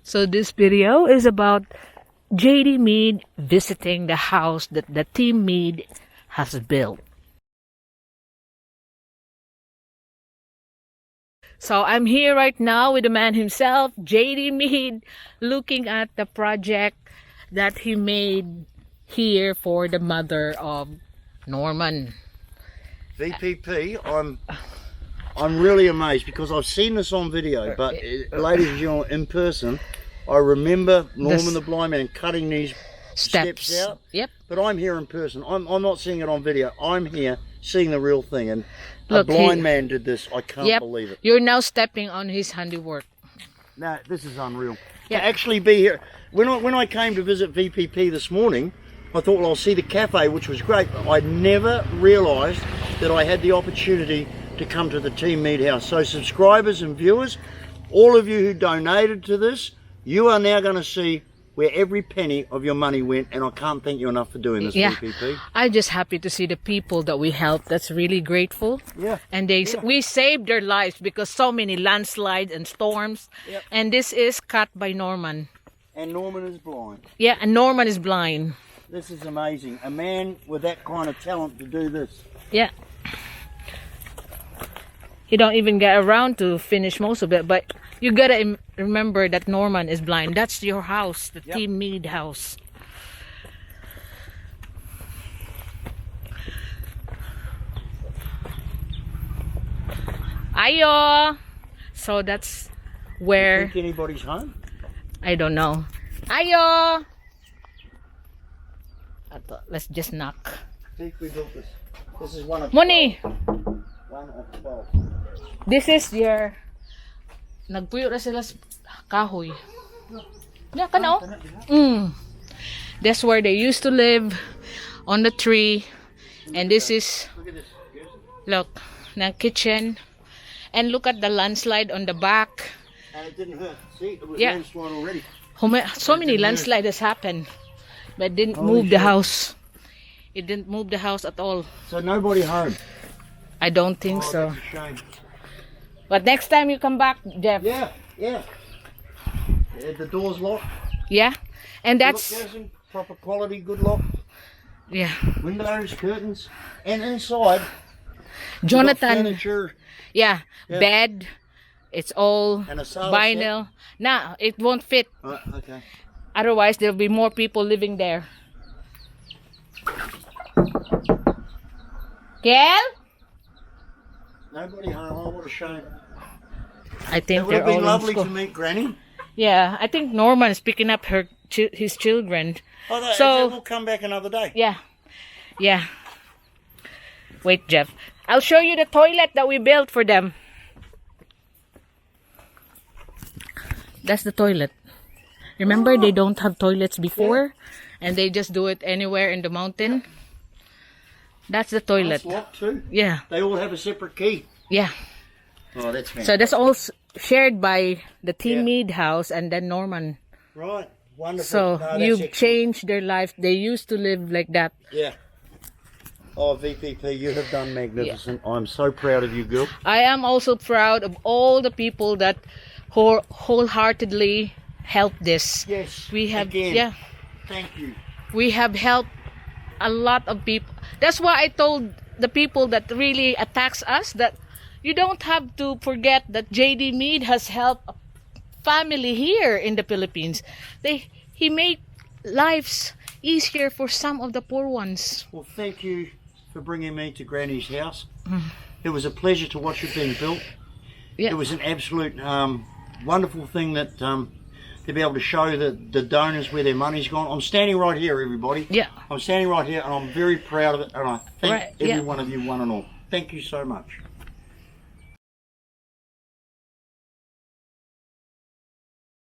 So this video is about JD Mead visiting the house that the team Mead has built. So I'm here right now with the man himself, JD Mead, looking at the project that he made here for the mother of Norman. VPP, I'm really amazed because I've seen this on video, but ladies and gentlemen, in person, I remember Norman the blind man cutting these steps out. Yep. But I'm here in person. I'm not seeing it on video. I'm here seeing the real thing, and look, a blind man did this. I can't believe it. You're now stepping on his handiwork. No, this is unreal. Yeah. To actually be here. When I came to visit VPP this morning, I thought, well, I'll see the cafe, which was great. I never realised that I had the opportunity to come to the Team Mead house. So subscribers and viewers, all of you who donated to this, you are now going to see where every penny of your money went, and I can't thank you enough for doing this, VPP. I'm just happy to see the people that we helped. That's really grateful. Yeah. And we saved their lives because so many landslides and storms. Yep. And this is cut by Norman. And Norman is blind. Yeah, and Norman is blind. This is amazing. A man with that kind of talent to do this. Yeah. He don't even get around to finish most of it, but you gotta remember that Norman is blind. That's your house, the Team Mead house. Ayo! So that's where... You think anybody's home? I don't know. Ayo! Let's just knock. I think we built this. This is one of Money! 1 of 12. This is your... Nagpuyo na sila sa kahoy. Yeah, kano? That's where they used to live, on the tree. And this is... Look at this. Look, the kitchen. And look at the landslide on the back. And it didn't hurt. See, it was Yeah. landslide already. So many landslides has happened. But it didn't move the house. It didn't move the house at all. So nobody home. I don't think so. That's a shame. But next time you come back, Jeff. Yeah. The door's locked. Yeah. And that's... Look, there's some proper quality, good lock. Yeah. Windows, curtains. And inside, Jonathan. furniture. Yeah. Bed. It's all And a sofa vinyl. Nah, it won't fit. Okay. Otherwise, there'll be more people living there. Kel? Nobody home. Oh, what a shame. I think It would they're have been all in lovely school. to meet Granny. Yeah, I think Norman is picking up his children. Oh, So- we'll come back another day. Yeah. Wait, Jeff. I'll show you the toilet that we built for them. That's the toilet. Remember, they don't have toilets before, and they just do it anywhere in the mountain. That's the toilet. That's locked too. Yeah, They all have a separate key. yeah. Oh, that's fantastic. So that's all shared by the Team Yeah. Mead house and then Norman. Right. Wonderful. So No, that's you've excellent. changed their life. They used to live like that. Yeah. Oh, VPP, you have done magnificent. I'm so proud of you, girl. I am also proud of all the people that wholeheartedly helped this. Yes. We have, Again, thank you. we have helped a lot of people. That's why I told the people that really attacks us that you don't have to forget that JD Mead has helped a family here in the Philippines. He made lives easier for some of the poor ones. Well, thank you for bringing me to Granny's house. It was a pleasure to watch it being built. Yeah. It was an absolute wonderful thing that to be able to show the donors where their money's gone. I'm standing right here, everybody. Yeah. I'm standing right here, and I'm very proud of it, and I thank Right, every yeah. one of you, one and all. Thank you so much.